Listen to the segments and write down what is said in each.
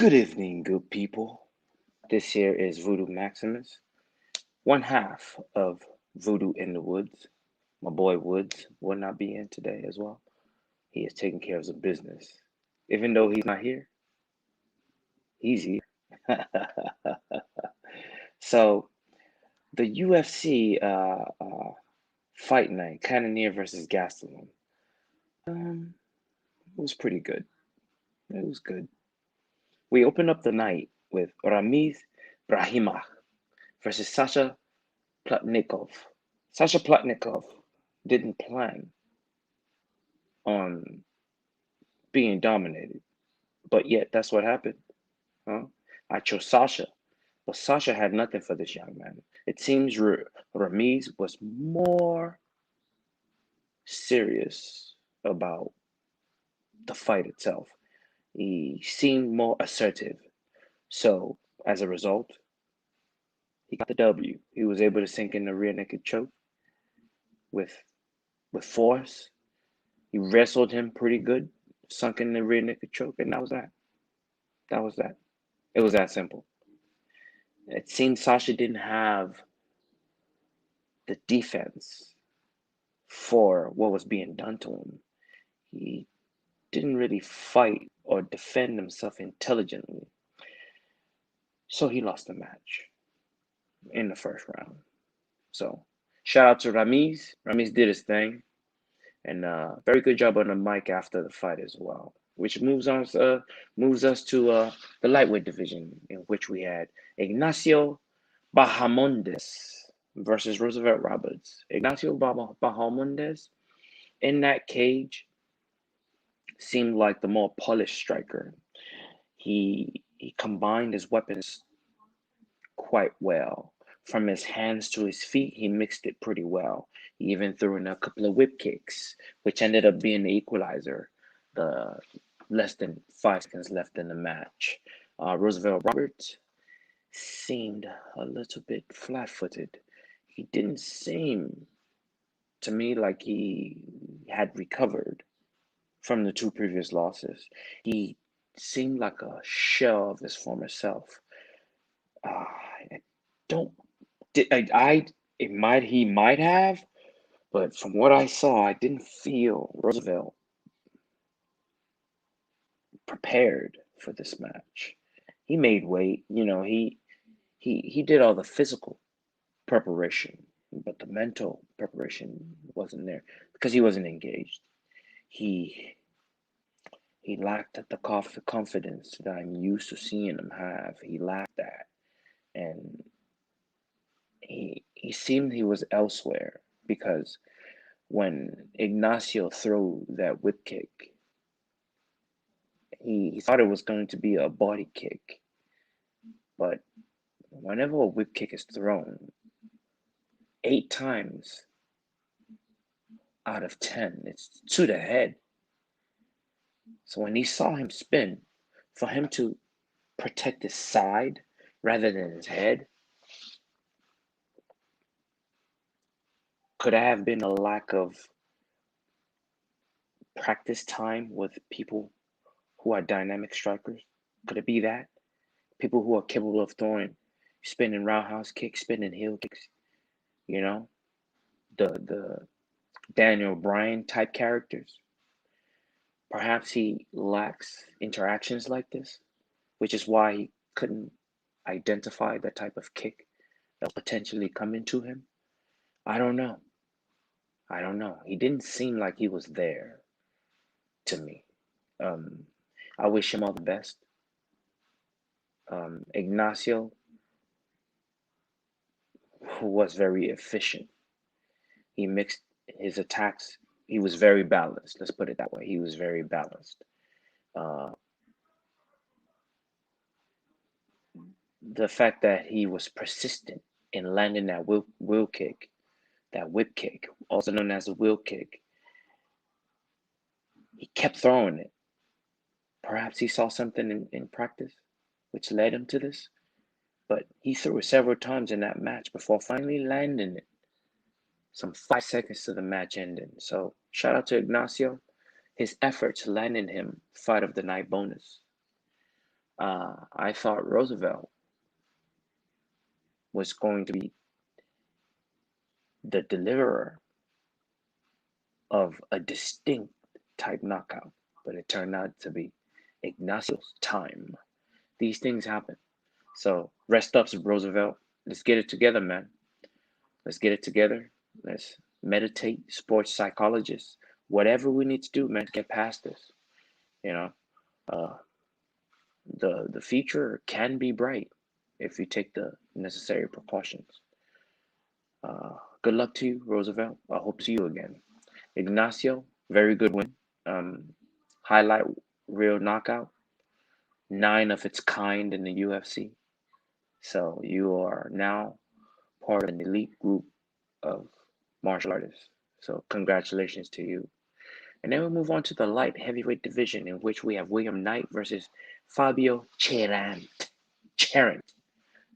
Good evening, good people. This here is Voodoo Maximus, one half of Voodoo in the Woods. My boy Woods will not be in today as well. He is taking care of some business. Even though he's not here, he's here. So, the UFC fight night, Cannonier versus Gastelum, was pretty good. It was good. We opened up the night with Ramiz Brahimaj versus Sasha Plotnikov. Sasha Plotnikov didn't plan on being dominated, but yet that's what happened. Huh? I chose Sasha, but Sasha had nothing for this young man. It seems Ramiz was more serious about the fight itself. He seemed more assertive. So, as a result, he got the W. He was able to sink in the rear naked choke with force. He wrestled him pretty good, sunk in the rear naked choke, and that was that. That was that. It was that simple. It seemed Sasha didn't have the defense for what was being done to him. He didn't really fight or defend himself intelligently. So he lost the match in the first round. So shout out to Ramiz. Ramiz did his thing. And very good job on the mic after the fight as well. Which moves us to the lightweight division, in which we had Ignacio Bahamondes versus Roosevelt Roberts. Ignacio Bahamondes in that cage seemed like the more polished striker. He combined his weapons quite well. From his hands to his feet, he mixed it pretty well. He even threw in a couple of whip kicks, which ended up being the equalizer. The less than 5 seconds left in the match. Roosevelt Roberts seemed a little bit flat-footed. He didn't seem to me like he had recovered from the two previous losses. He seemed like a shell of his former self. I don't. He might have, but from what I saw, I didn't feel Roosevelt prepared for this match. He made weight, he did all the physical preparation, but the mental preparation wasn't there because he wasn't engaged. He he lacked the confidence that I'm used to seeing him have. He lacked that, and he seemed he was elsewhere because when Ignacio threw that whip kick, he thought it was going to be a body kick, but whenever a whip kick is thrown, 8 times out of 10, it's to the head. So when he saw him spin, for him to protect his side rather than his head, could have been a lack of practice time with people who are dynamic strikers? Could it be that? People who are capable of throwing, spinning roundhouse kicks, spinning heel kicks, you know, the Daniel Bryan type characters. Perhaps he lacks interactions like this, which is why he couldn't identify the type of kick that was potentially coming to him. I don't know. I don't know. He didn't seem like he was there to me. Um, I wish him all the best. Ignacio, who was very efficient, he mixed his attacks. He was very balanced. Let's put it that way. He was very balanced. Uh, the fact that he was persistent in landing that wheel kick, that whip kick, also known as a wheel kick, he kept throwing it. Perhaps he saw something in practice which led him to this, but he threw it several times in that match before finally landing it some 5 seconds to the match ending. So shout out to Ignacio. His efforts landing him fight of the night bonus. I thought Roosevelt was going to be the deliverer of a distinct type knockout, but it turned out to be Ignacio's time. These things happen. So rest up, Roosevelt. Let's get it together, man. Let's get it together. Let's meditate, sports psychologists, whatever we need to do, man, to get past this. You know, uh, the future can be bright if you take the necessary precautions. Good luck to you, Roosevelt. I hope to see you again. Ignacio, very good win. Um, highlight real knockout, nine of its kind in the UFC. So you are now part of an elite group of martial artists. So congratulations to you. And then we move on to the light heavyweight division, in which we have William Knight versus Fabio Cherant,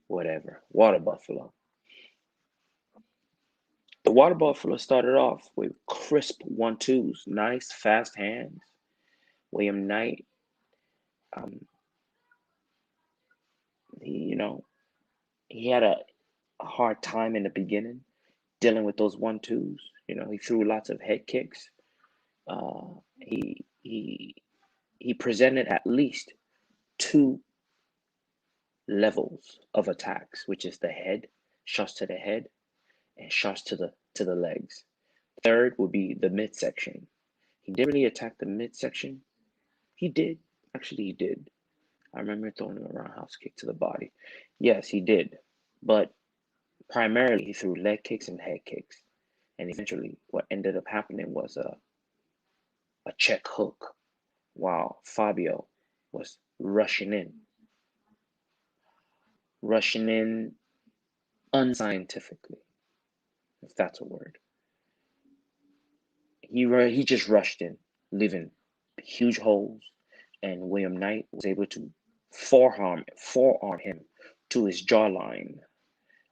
whatever, Water Buffalo. The Water Buffalo started off with crisp 1-2s, nice fast hands. William Knight, um, he, he had a hard time in the beginning dealing with those 1-2s. He threw lots of head kicks. He presented at least two levels of attacks, which is the head, shots to the head, and shots to the legs. Third would be the midsection. He didn't really attack the midsection. He did. Actually, he did. I remember throwing him a roundhouse kick to the body. Yes, he did. But primarily, he threw leg kicks and head kicks. And eventually, what ended up happening was a check hook while Fabio was rushing in unscientifically, if that's a word. He just rushed in, leaving huge holes, and William Knight was able to forearm him to his jawline,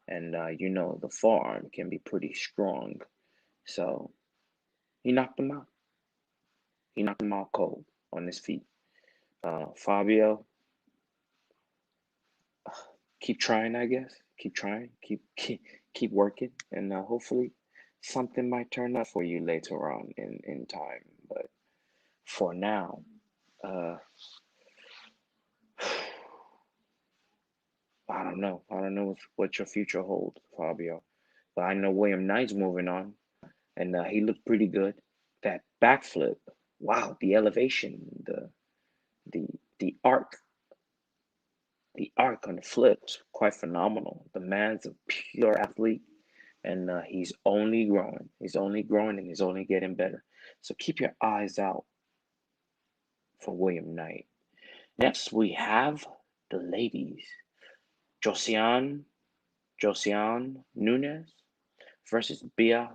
and the forearm can be pretty strong, so he knocked him out. He knocked him out cold on his feet. Fabio, keep trying, I guess. Keep trying. Keep working, and hopefully something might turn up for you later on in time. But for now, uh, I don't know. I don't know what your future holds, Fabio. But I know William Knight's moving on, and he looked pretty good. That backflip, wow! The elevation, the the arc, the arc on the flips, quite phenomenal. The man's a pure athlete, and he's only growing. He's only growing, and he's only getting better. So keep your eyes out for William Knight. Next, we have the ladies, Josiane Josiane Nunes versus Bia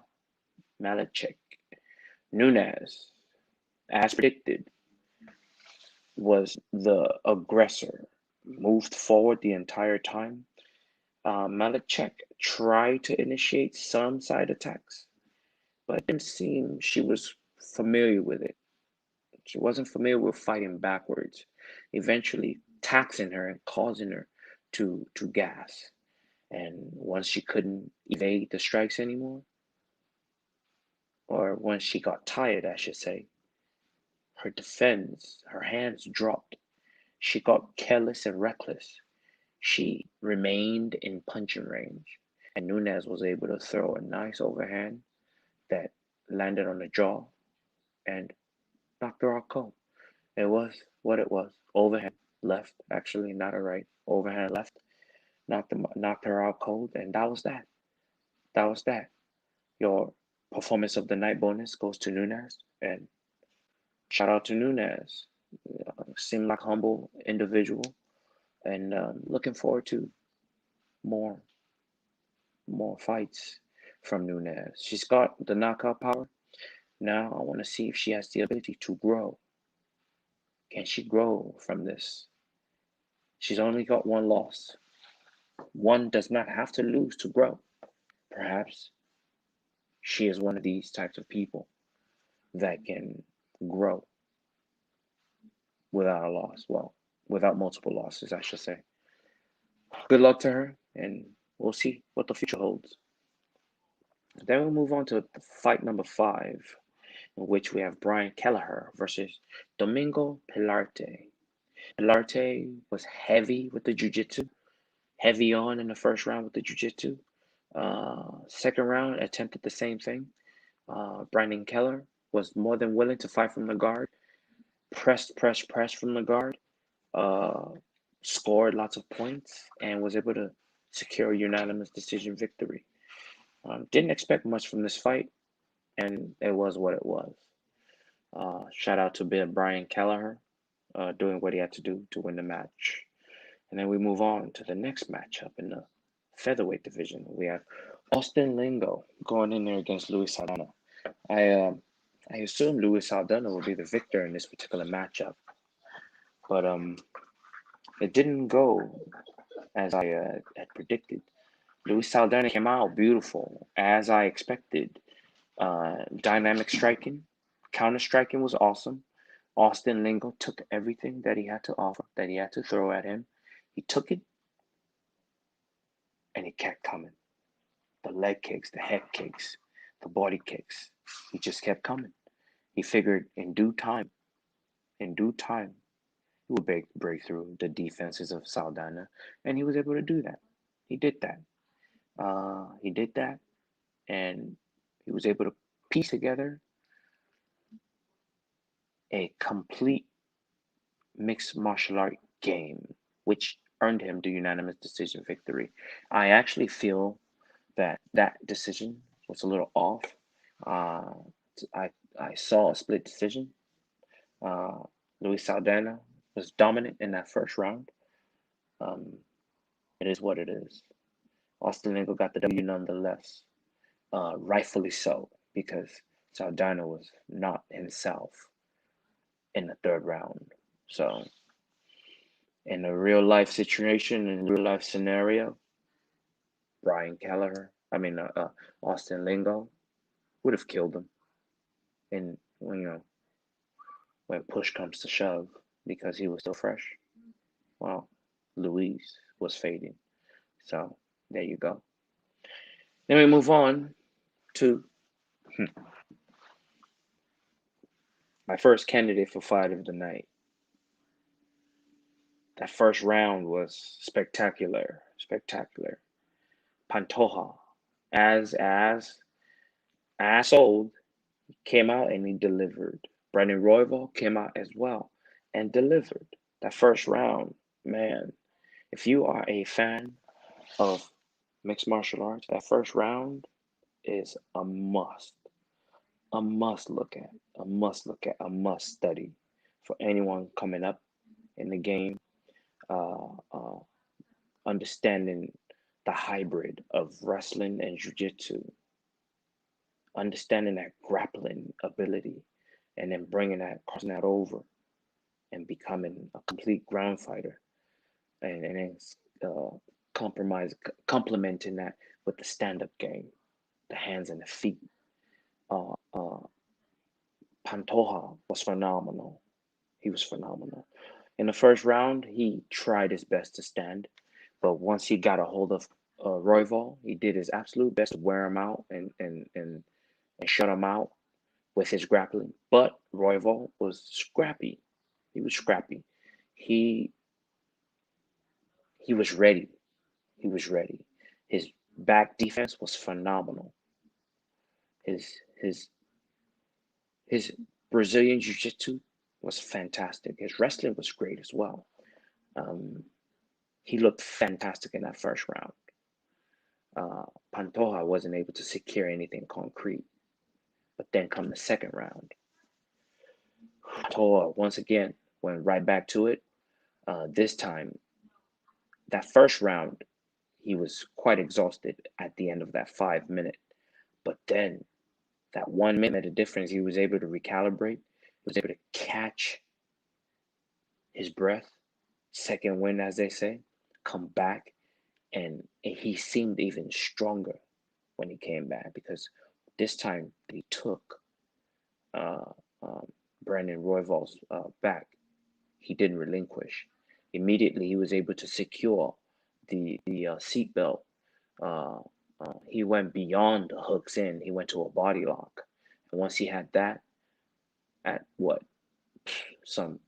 Malachek. Nunes, as predicted, was the aggressor, moved forward the entire time. Malachek tried to initiate some side attacks, but it didn't seem she was familiar with it. She wasn't familiar with fighting backwards, eventually taxing her and causing her to gas. And once she couldn't evade the strikes anymore, or once she got tired, I should say, her hands dropped. She got careless and reckless. She remained in punching range, and Nunes was able to throw a nice overhand that landed on the jaw and knocked her out cold. It was what it was. Overhand left, actually, not a right. Overhand left, knocked her out cold, and that was that. That was that. Your performance of the night bonus goes to Nunes, and shout out to Nunes. Seemed like a humble individual, and looking forward to more more fights from Nunes. She's got the knockout power. Now I want to see if she has the ability to grow. Can she grow from this? She's only got one loss. One does not have to lose to grow. Perhaps she is one of these types of people that can grow without a loss. Well, without multiple losses, I should say. Good luck to her, and we'll see what the future holds. Then we'll move on to fight number 5, in which we have Brian Kelleher versus Domingo Pilarte. Pilarte was heavy with the jiu-jitsu, heavy on in the first round with the jiu-jitsu. Second round attempted the same thing. Brandon Keller was more than willing to fight from the guard, pressed from the guard, uh, scored lots of points, and was able to secure a unanimous decision victory. Didn't expect much from this fight, and it was what it was. Shout out to Brian Kelleher doing what he had to do to win the match. And then we move on to the next matchup in the featherweight division. We have Austin Lingo going in there against Luis Saldana. I assume Luis Saldana will be the victor in this particular matchup, but it didn't go as I had predicted. Luis Saldana came out beautiful, as I expected. Dynamic striking, counter striking was awesome. Austin Lingo took everything that he had to offer, that he had to throw at him. He took it, and he kept coming. The leg kicks, the head kicks, the body kicks. He just kept coming. He figured in due time, he would break through the defenses of Saldana, and he was able to do that. He did that. He did that, and he was able to piece together a complete mixed martial art game, which earned him the unanimous decision victory. I actually feel that decision was a little off. Uh, I saw a split decision. Uh, Luis Saldana was dominant in that first round. Um, it is what it is. Austin Lingo got the W nonetheless, rightfully so, because Saldana was not himself in the third round. So, in a real life situation, in a real life scenario, Brian Kelleher, Austin Lingo would have killed him. And when push comes to shove, because he was still fresh, well, Luis was fading. So there you go. Then we move on to my first candidate for fight of the night. That first round was spectacular, spectacular. Pantoja, as old, came out and he delivered. Brandon Royval came out as well and delivered. That first round, man, if you are a fan of mixed martial arts, that first round is a must look at, a must study for anyone coming up in the game, uh, uh, understanding the hybrid of wrestling and jiu-jitsu, understanding that grappling ability, and then crossing that over and becoming a complete ground fighter, and then complementing that with the stand-up game, the hands and the feet. Uh, uh, Pantoja was phenomenal. He was phenomenal. In the first round, he tried his best to stand, but once he got a hold of Royval, he did his absolute best to wear him out and shut him out with his grappling. But Royval was scrappy. He was scrappy. He he was ready. He was ready. His back defense was phenomenal. His his his Brazilian jiu-jitsu was fantastic. His wrestling was great as well. Um, he looked fantastic in that first round. Pantoja wasn't able to secure anything concrete. But then come the second round, Pantoja once again went right back to it. This time, that first round, he was quite exhausted at the end of that 5 minute. But then that 1 minute of difference, he was able to recalibrate. He was able to catch his breath, second wind, as they say, come back, and he seemed even stronger when he came back because this time he took uh, um, Brandon Royval's back. He didn't relinquish. Immediately, he was able to secure the seatbelt. Uh, he went beyond the hooks in. He went to a body lock, and once he had that, at what, some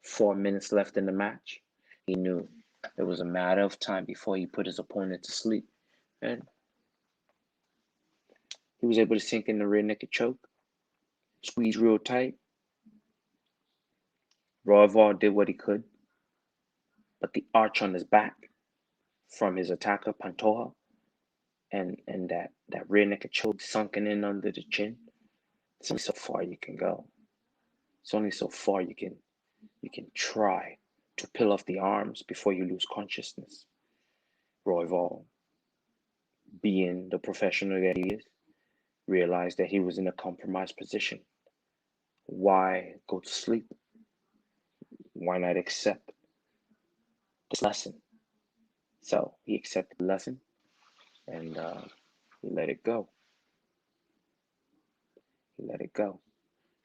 4 minutes left in the match, he knew it was a matter of time before he put his opponent to sleep, and he was able to sink in the rear naked choke, squeeze real tight. Royval did what he could, but the arch on his back from his attacker Pantoja, and that rear naked choke sunken in under the chin. It's only so far you can go. It's only so far you can try to peel off the arms before you lose consciousness. Royval, being the professional that he is, realized that he was in a compromised position. Why go to sleep? Why not accept this lesson? So he accepted the lesson, and he let it go. He let it go.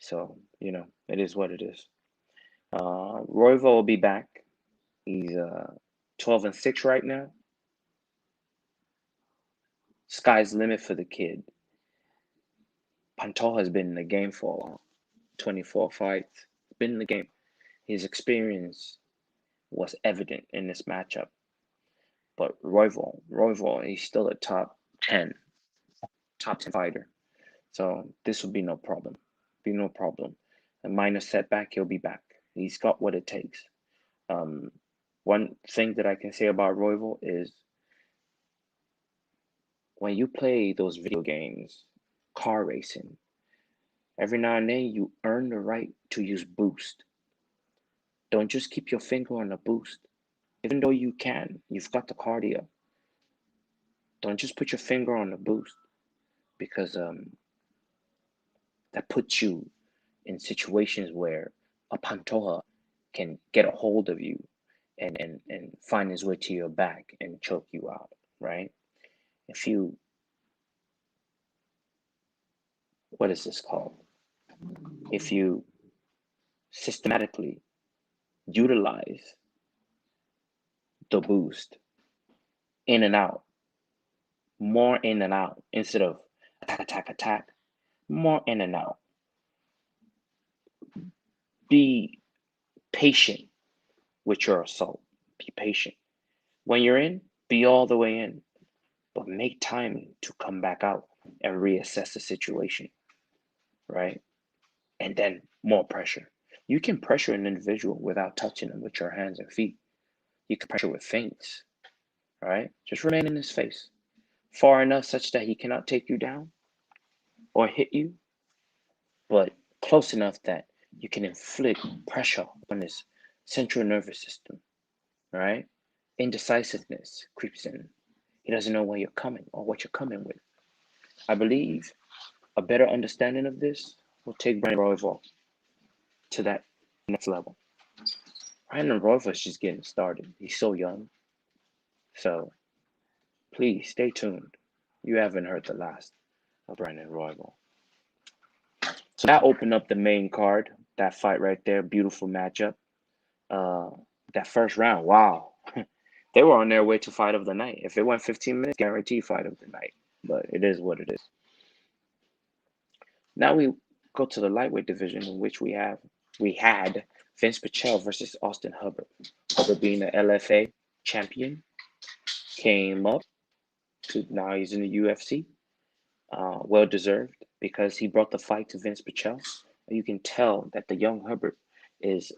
So, it is what it is. Royval will be back. He's 12-6 right now. Sky's the limit for the kid. Pantoja has been in the game for a while. 24 fights. Been in the game. His experience was evident in this matchup. But Royval, he's still a top 10 fighter. So this will be no problem. Be no problem. A minor setback, he'll be back. He's got what it takes. One thing that I can say about Royval is when you play those video games, car racing, every now and then you earn the right to use boost. Don't just keep your finger on the boost. Even though you've got the cardio. Don't just put your finger on the boost, because that puts you in situations where a Pantoja can get a hold of you and find his way to your back and choke you out, right? If you, what is this called? If you systematically utilize the boost in and out, more in and out, instead of attack, more in and out. Be patient with your assault. Be patient. When you're in, be all the way in, but make time to come back out and reassess the situation, right? And then more pressure. You can pressure an individual without touching them with your hands and feet. You can pressure with feints, right? Just remain in his face far enough such that he cannot take you down or hit you, but close enough that you can inflict pressure on his central nervous system, right? Indecisiveness creeps in. He doesn't know where you're coming or what you're coming with. I believe a better understanding of this will take Brandon Royval to that next level. Brandon Royval is just getting started. He's so young. So please stay tuned. You haven't heard the last of Brandon Royval. So that opened up the main card. That fight right there, beautiful matchup. That first round, wow. They were on their way to fight of the night. If it went 15 minutes, guaranteed fight of the night. But it is what it is. Now we go to the lightweight division, in which we had Vince Pichel versus Austin Hubbard. Hubbard, being the LFA champion, came up to, now he's in the UFC. Well deserved, because he brought the fight to Vince Pichel. You can tell that the young Hubbard is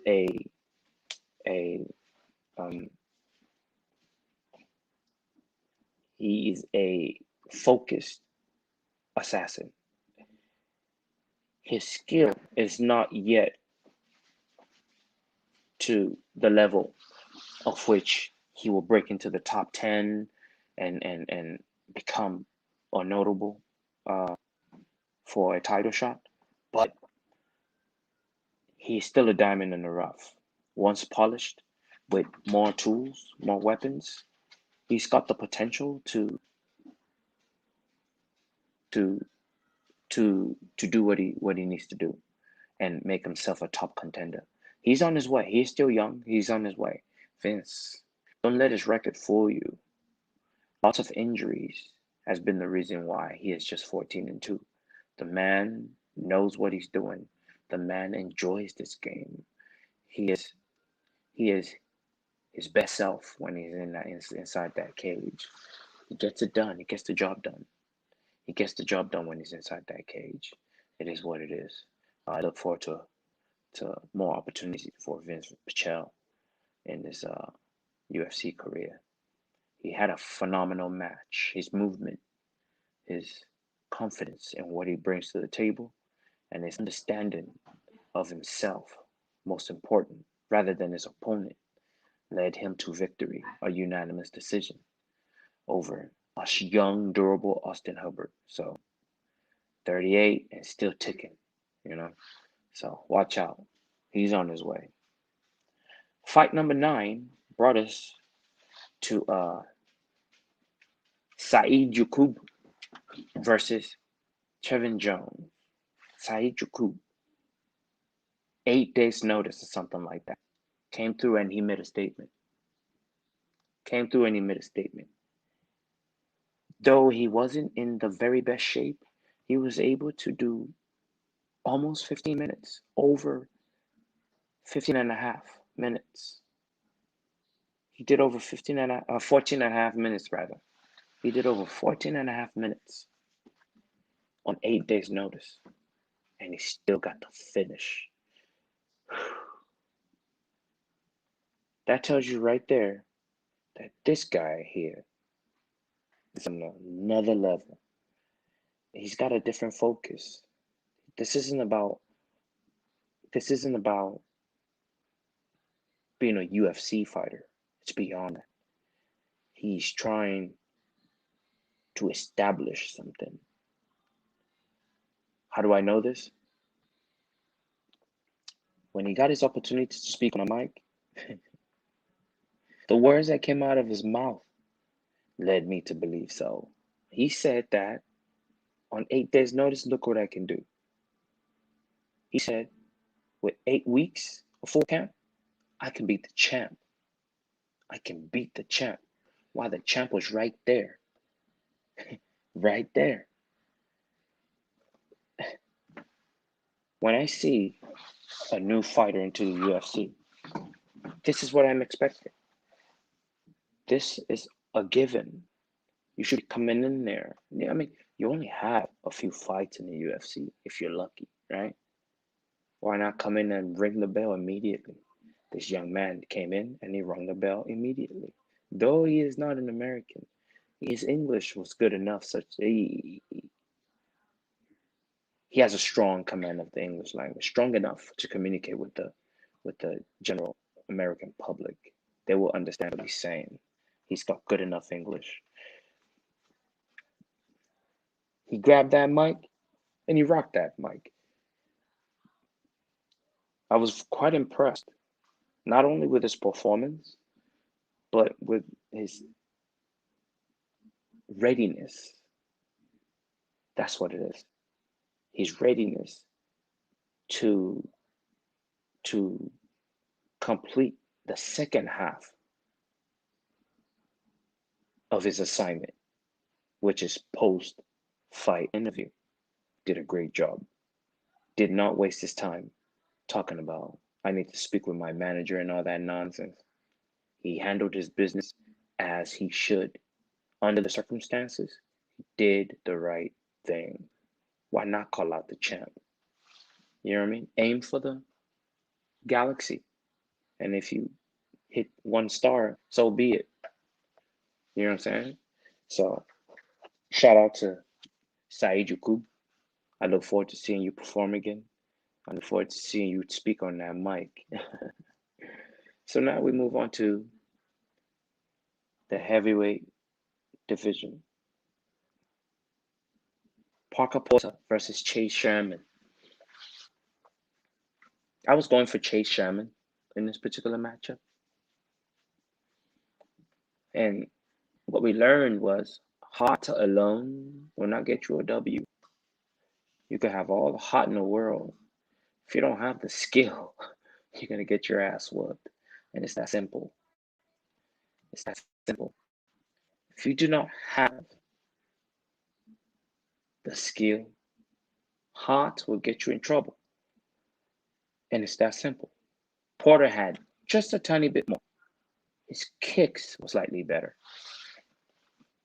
he is a focused assassin. His skill is not yet to the level of which he will break into the top 10 and become a notable for a title shot, but he's still a diamond in the rough. Once polished with more tools, more weapons, he's got the potential to do what he needs to do and make himself a top contender. He's on his way. He's still young. He's on his way. Vince, don't let his record fool you. Lots of injuries has been the reason why he is just 14-2. The man knows what he's doing. The man enjoys this game. He is his best self when he's inside that cage. He gets it done. He gets the job done. He gets the job done when he's inside that cage. It is what it is. I look forward to more opportunities for Vince Pichel in his UFC career. He had a phenomenal match. His movement, his confidence in what he brings to the table, and his understanding of himself, most important, rather than his opponent, led him to victory, a unanimous decision over a young, durable Austin Hubbard. So 38 and still ticking, you know. So watch out. He's on his way. Fight number 9 brought us to Saeed Yaqub versus Trevin Jones. Saeed Yaqub, 8 days notice or something like that. Came through and he made a statement. Though he wasn't in the very best shape, he was able to do almost 15 minutes, over 15 and a half minutes. He did over 14 and a half minutes rather. He did over 14 and a half minutes on 8 days notice. And he still got the finish. That tells you right there that this guy here is on another level. He's got a different focus. This isn't about being a UFC fighter. It's beyond that. He's trying to establish something. How do I know this? When he got his opportunity to speak on a mic, the words that came out of his mouth led me to believe so. He said that on 8 days' notice, look what I can do. He said, with 8 weeks of full camp, I can beat the champ. I can beat the champ. Why, the champ was right there. Right there. When I see a new fighter into the UFC, this is what I'm expecting. This is a given. You should be coming in there. I mean, you only have a few fights in the UFC if you're lucky, right? Why not come in and ring the bell immediately? This young man came in and he rang the bell immediately. Though he is not an American, his English was good enough such that he has a strong command of the English language, strong enough to communicate with the general American public. They will understand what he's saying. He's got good enough English. He grabbed that mic and he rocked that mic. I was quite impressed, not only with his performance, but with his readiness. That's what it is. His readiness to complete the second half of his assignment, which is post-fight interview. Did a great job. Did not waste his time talking about, I need to speak with my manager and all that nonsense. He handled his business as he should. Under the circumstances, he did the right thing. Why not call out the champ? You know what I mean? Aim for the galaxy. And if you hit 1 star, so be it. You know what I'm saying? So, shout out to Saeed Yaqub. I look forward to seeing you perform again. I look forward to seeing you speak on that mic. So now we move on to the heavyweight division. Parker Porter versus Chase Sherman. I was going for Chase Sherman in this particular matchup. And what we learned was heart alone will not get you a W. You can have all the heart in the world. If you don't have the skill, you're gonna get your ass whooped. And it's that simple. It's that simple. If you do not have the skill, heart will get you in trouble. And it's that simple. Porter had just a tiny bit more. His kicks were slightly better.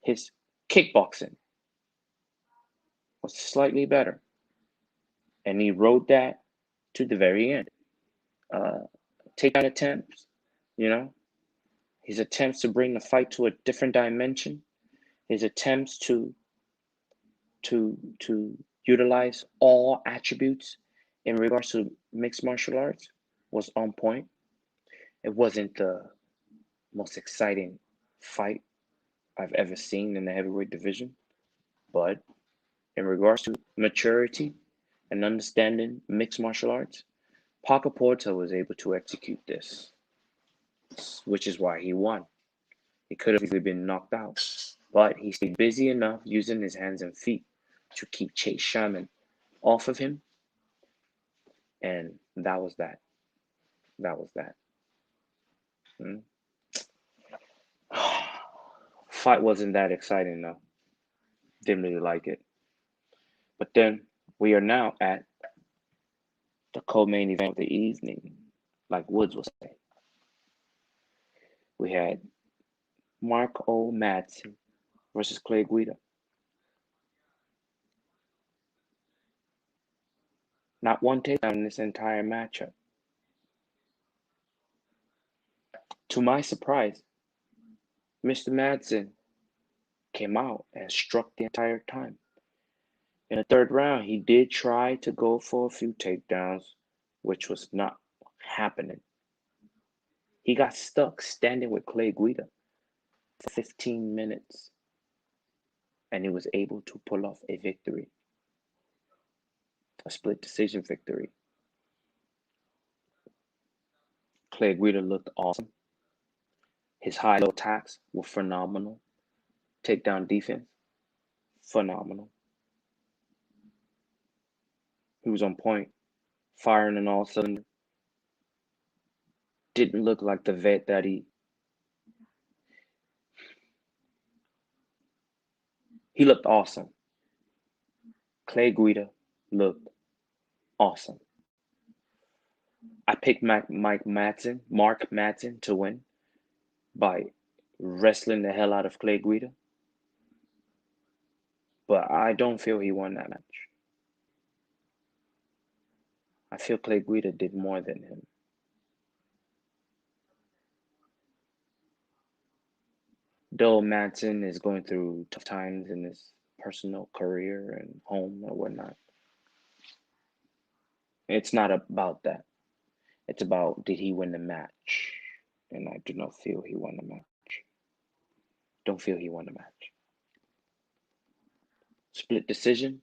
His kickboxing was slightly better. And he rode that to the very end. Takedown attempts, you know, his attempts to bring the fight to a different dimension, his attempts to utilize all attributes in regards to mixed martial arts was on point. It wasn't the most exciting fight I've ever seen in the heavyweight division, but in regards to maturity and understanding mixed martial arts, Parker Porter was able to execute this, which is why he won. He could have easily been knocked out, but he stayed busy enough using his hands and feet to keep Chase Sherman off of him, and that was that. That was that. Hmm? Fight wasn't that exciting though. Didn't really like it. But then we are now at the co-main event of the evening, like Woods was saying. We had Mark O. Madsen versus Clay Guida. Not one takedown in this entire matchup. To my surprise, Mr. Madsen came out and struck the entire time. In the third round, he did try to go for a few takedowns, which was not happening. He got stuck standing with Clay Guida for 15 minutes, and he was able to pull off a victory, a split decision victory. Clay Guida looked awesome. His high-low attacks were phenomenal. Takedown defense, phenomenal. He was on point, firing in all cylinders. Didn't look like the vet that he looked awesome. Clay Guida looked awesome. I picked Mark Madsen to win by wrestling the hell out of Clay Guida, but I don't feel he won that match. I feel Clay Guida did more than him. Though Madsen is going through tough times in his personal career and home or whatnot, it's not about that. It's about did he win the match? And I do not feel he won the match. Don't feel he won the match. Split decision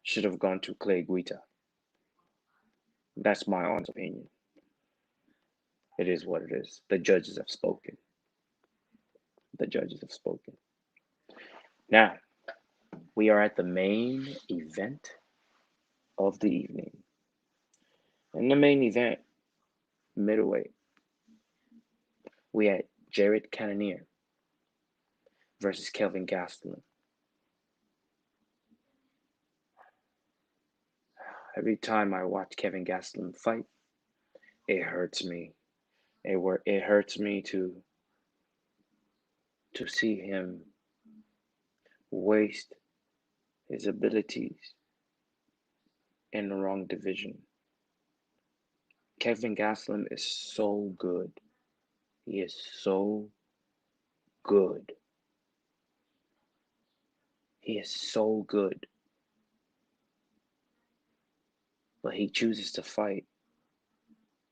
should have gone to Clay Guida. That's my honest opinion. It is what it is. The judges have spoken. The judges have spoken. Now, we are at the main event of the evening. In the main event, middleweight, we had Jared Cannonier versus Kelvin Gastelum. Every time I watch Kevin Gastelum fight, it hurts me. It hurts me to see him waste his abilities in the wrong division. Kevin Gastelum is so good. He is so good. He is so good. But he chooses to fight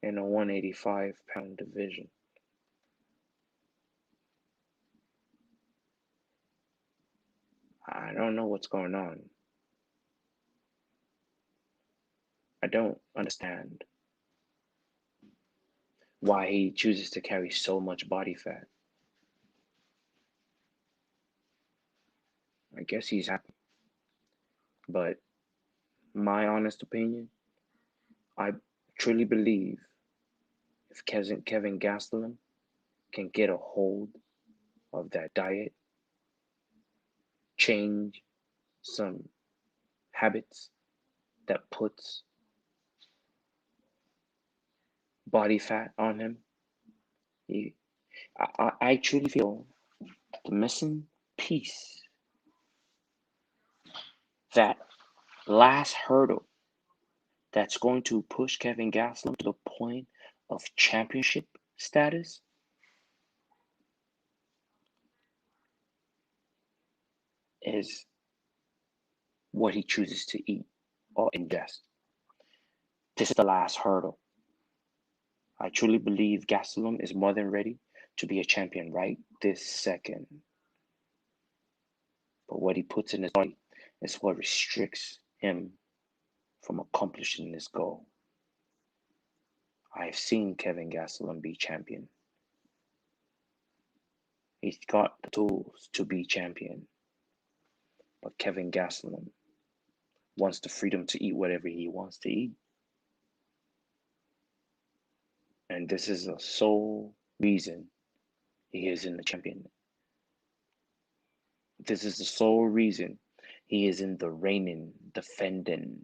in a 185-pound division. I don't know what's going on. I don't understand why he chooses to carry so much body fat. I guess he's happy. But my honest opinion, I truly believe If Kevin Gastelum can get a hold of that diet, change some habits that puts body fat on him, he, I truly feel the missing piece, that last hurdle that's going to push Kevin Gastelum to the point of championship status, is what he chooses to eat or ingest. This is the last hurdle. I truly believe Gastelum is more than ready to be a champion right this second. But what he puts in his body is what restricts him from accomplishing this goal. I've seen Kevin Gastelum be champion. He's got the tools to be champion. But Kevin Gastelum wants the freedom to eat whatever he wants to eat. And this is the sole reason he isn't the champion. This is the sole reason he isn't the reigning, defending,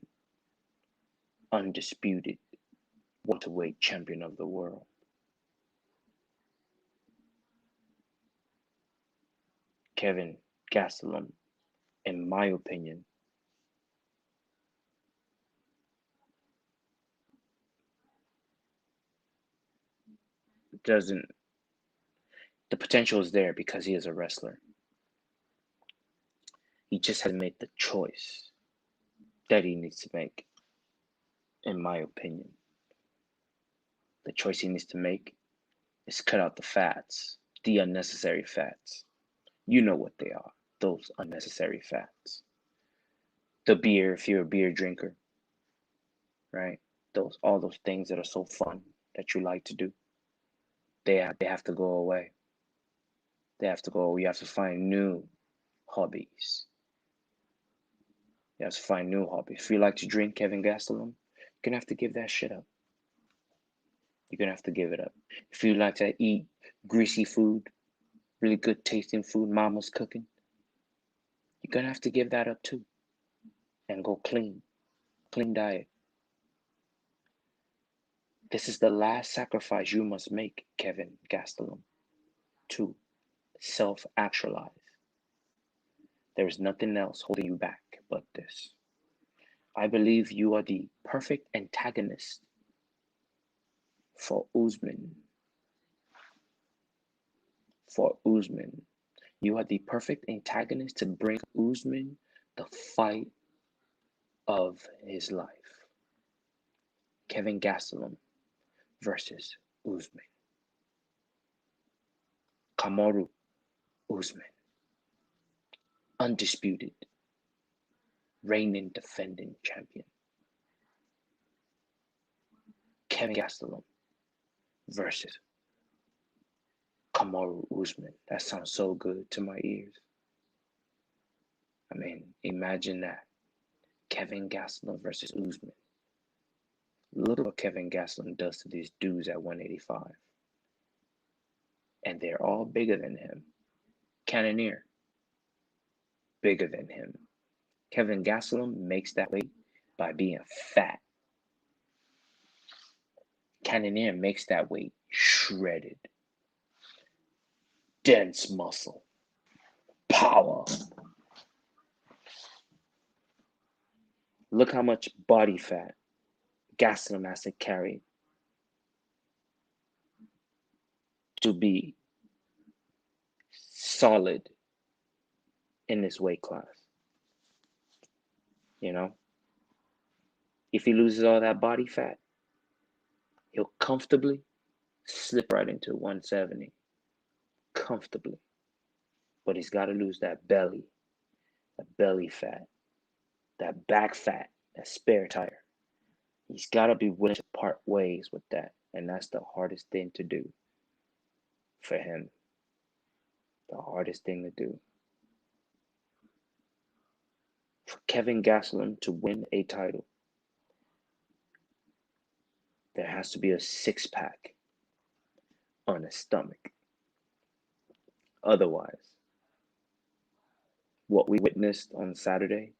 undisputed welterweight champion of the world. Kevin Gastelum, in my opinion, doesn't. The potential is there because he is a wrestler. He just hasn't made the choice that he needs to make, in my opinion. The choice he needs to make is cut out the fats, the unnecessary fats. You know what they are, those unnecessary fats. The beer, if you're a beer drinker, right? All those things that are so fun that you like to do, they have to go away. They have to go. You have to find new hobbies. You have to find new hobbies. If you like to drink, Kevin Gastelum, you're gonna have to give that shit up. You're gonna have to give it up. If you like to eat greasy food, really good tasting food, mama's cooking, you're gonna have to give that up too. And go clean diet. This is the last sacrifice you must make, Kevin Gastelum, to self-actualize. There is nothing else holding you back but this. I believe you are the perfect antagonist for Usman. You are the perfect antagonist to bring Usman the fight of his life. Kevin Gastelum versus Usman. Kamaru Usman. Undisputed, reigning, defending champion. Kevin Gastelum versus Kamaru Usman. That sounds so good to my ears. I mean, imagine that. Kevin Gastelum versus Usman. Look what Kevin Gastelum does to these dudes at 185. And they're all bigger than him. Cannonier, bigger than him. Kevin Gastelum makes that weight by being fat. Cannonier makes that weight shredded. Dense muscle. Power. Look how much body fat Gastelum has to carry to be solid in this weight class. You know, if he loses all that body fat, he'll comfortably slip right into 170. Comfortably. But he's got to lose that belly fat, that back fat, that spare tire. He's got to be willing to part ways with that. And that's the hardest thing to do for him. The hardest thing to do. For Kevin Gastelum to win a title, there has to be a six-pack on his stomach. Otherwise, what we witnessed on Saturday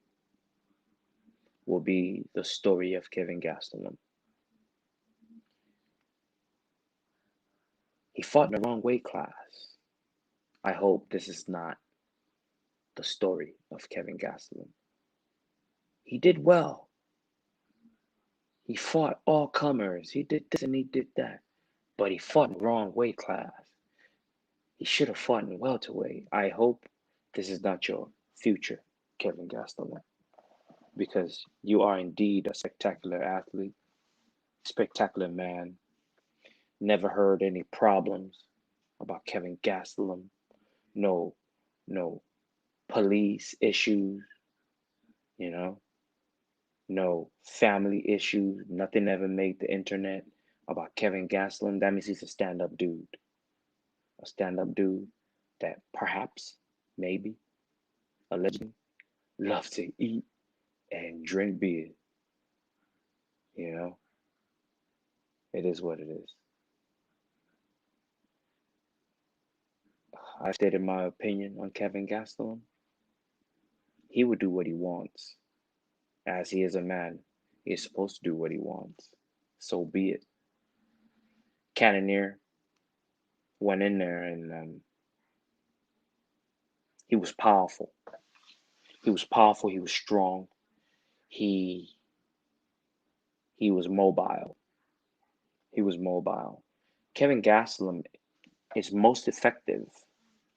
will be the story of Kevin Gastelum. He fought in the wrong weight class. I hope this is not the story of Kevin Gastelum. He did well. He fought all comers. He did this and he did that. But he fought in the wrong weight class. He should have fought in welterweight. I hope this is not your future, Kevin Gastelum, because you are indeed a spectacular athlete, spectacular man. Never heard any problems about Kevin Gastelum. No, no police issues, you know, no family issues. Nothing ever made the internet about Kevin Gastelum. That means he's a stand-up dude. A stand-up dude that perhaps, maybe, allegedly, loves to eat and drink beer. You know, it is what it is. I stated my opinion on Kevin Gastelum. He would do what he wants. As he is a man, he is supposed to do what he wants. So be it. Cannonier went in there and he was powerful. He was powerful. He was strong. He he was mobile. He was mobile. Kevin Gastelum is most effective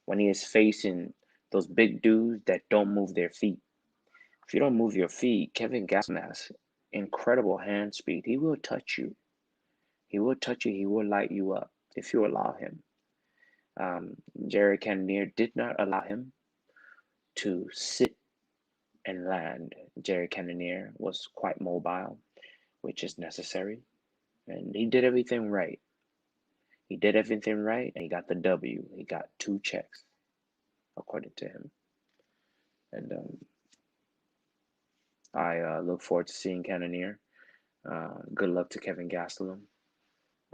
when he is facing those big dudes that don't move their feet. If you don't move your feet, Kevin Gastelum has incredible hand speed. He will touch you. He will touch you. He will light you up if you allow him. Jerry Cannonier did not allow him to sit and land. Jerry Cannonier was quite mobile, which is necessary, and he did everything right. He did everything right, and he got the W. He got 2 checks, according to him. And I look forward to seeing Cannonier. Good luck to Kevin Gastelum.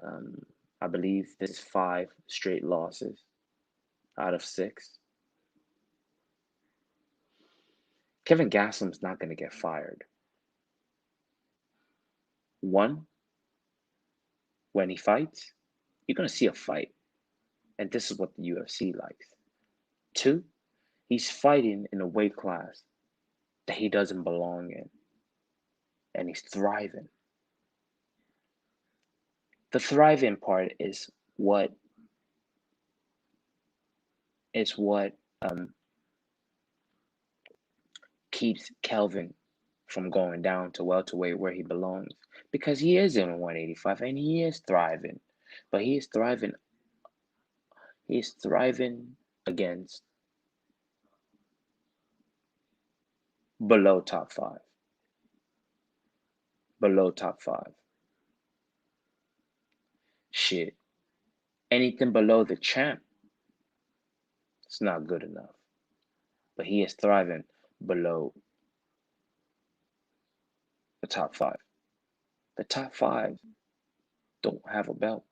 Um, I believe this is 5 straight losses out of 6. Kevin Gastelum's not going to get fired. One, when he fights, you're going to see a fight. And this is what the UFC likes. 2, he's fighting in a weight class that he doesn't belong in. And he's thriving. The thriving part is what keeps Kelvin from going down to welterweight where he belongs. Because he is in 185 and he is thriving. But he is thriving against below top 5. Below top 5. Shit. Anything below the champ, it's not good enough. But he is thriving below the top 5. The top 5 don't have a belt.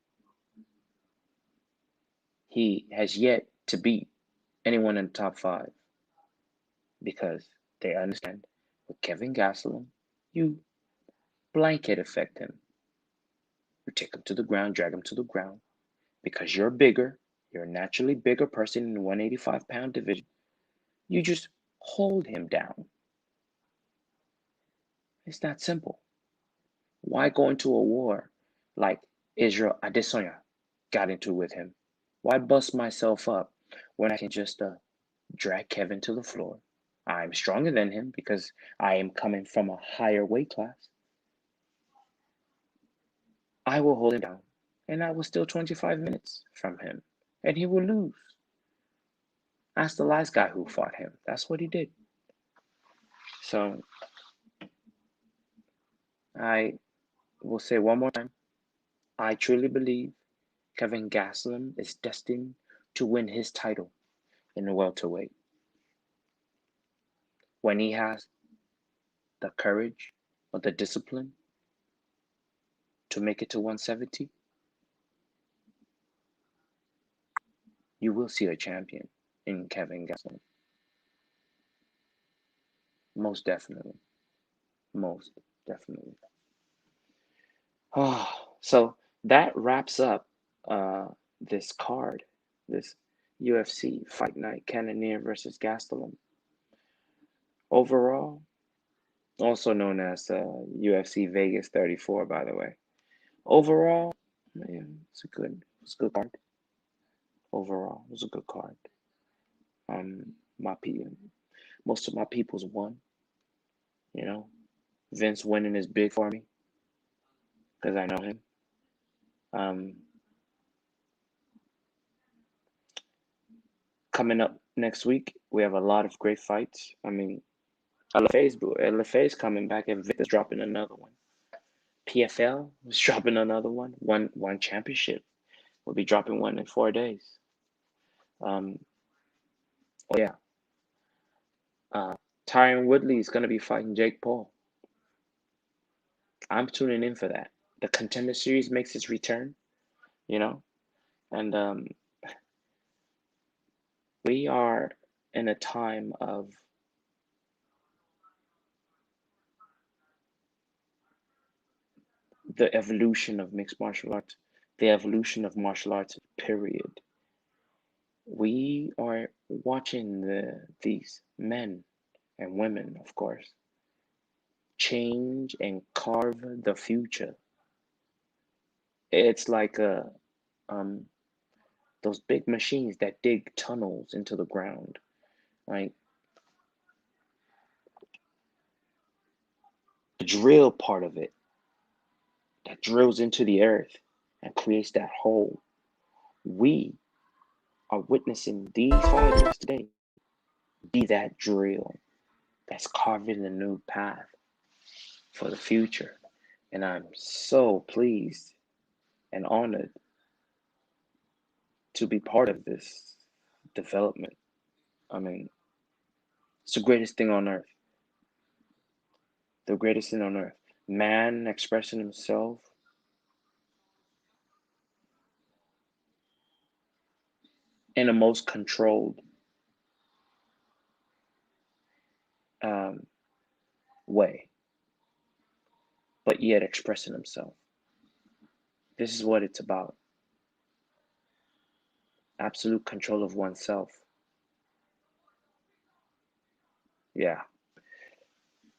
He has yet to beat anyone in the top 5 because they understand with Kevin Gastelum, you blanket affect him. You take him to the ground, drag him to the ground because you're bigger. You're a naturally bigger person in the 185-pound division. You just hold him down. It's that simple. Why go into a war like Israel Adesanya got into with him? Why bust myself up when I can just drag Kevin to the floor? I'm stronger than him because I am coming from a higher weight class. I will hold him down, and I will steal 25 minutes from him, and he will lose. Ask the last guy who fought him. That's what he did. So I will say one more time, I truly believe Kevin Gastelum is destined to win his title in the welterweight. When he has the courage or the discipline to make it to 170, you will see a champion in Kevin Gastelum. Most definitely. Most definitely. So that wraps up this card, this UFC Fight Night Cannonier versus Gastelum. Overall, also known as UFC Vegas 34, by the way. Overall, man, it's a good card. Overall, it was a good card. My people, most of my people's won. You know, Vince winning is big for me because I know him. Um, Coming up next week, we have a lot of great fights. I mean, LFA's coming back and Victor's dropping another one. PFL is dropping another one. One championship. We'll be dropping one in 4 days. Oh yeah. Tyron Woodley is gonna be fighting Jake Paul. I'm tuning in for that. The Contender Series makes its return, you know, and we are in a time of the evolution of mixed martial arts, the evolution of martial arts, period. We are watching these men and women, of course, change and carve the future. It's like um, those big machines that dig tunnels into the ground. Like the drill part of it that drills into the earth and creates that hole. We are witnessing these fighters today be that drill that's carving a new path for the future. And I'm so pleased and honored to be part of this development. I mean, it's the greatest thing on earth. The greatest thing on earth. Man expressing himself in a most controlled um, way, but yet expressing himself. This is what it's about. Absolute control of oneself. Yeah.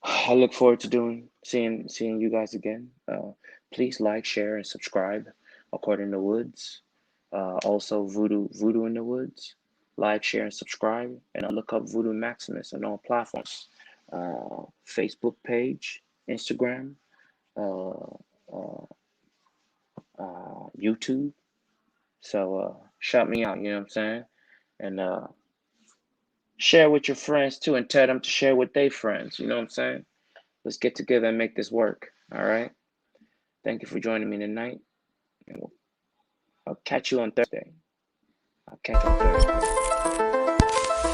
I look forward to seeing you guys again. Please like, share, and subscribe. According to Woods, also Voodoo in the Woods. Like, share, and subscribe, and look up Voodoo Maximus on all platforms. Facebook page, Instagram, uh, uh, YouTube. So shout me out. You know what I'm saying? And share with your friends too, and tell them to share with their friends. You know what I'm saying? Let's get together and make this work. All right. Thank you for joining me tonight. And I'll catch you on Thursday. I'll catch you on Thursday.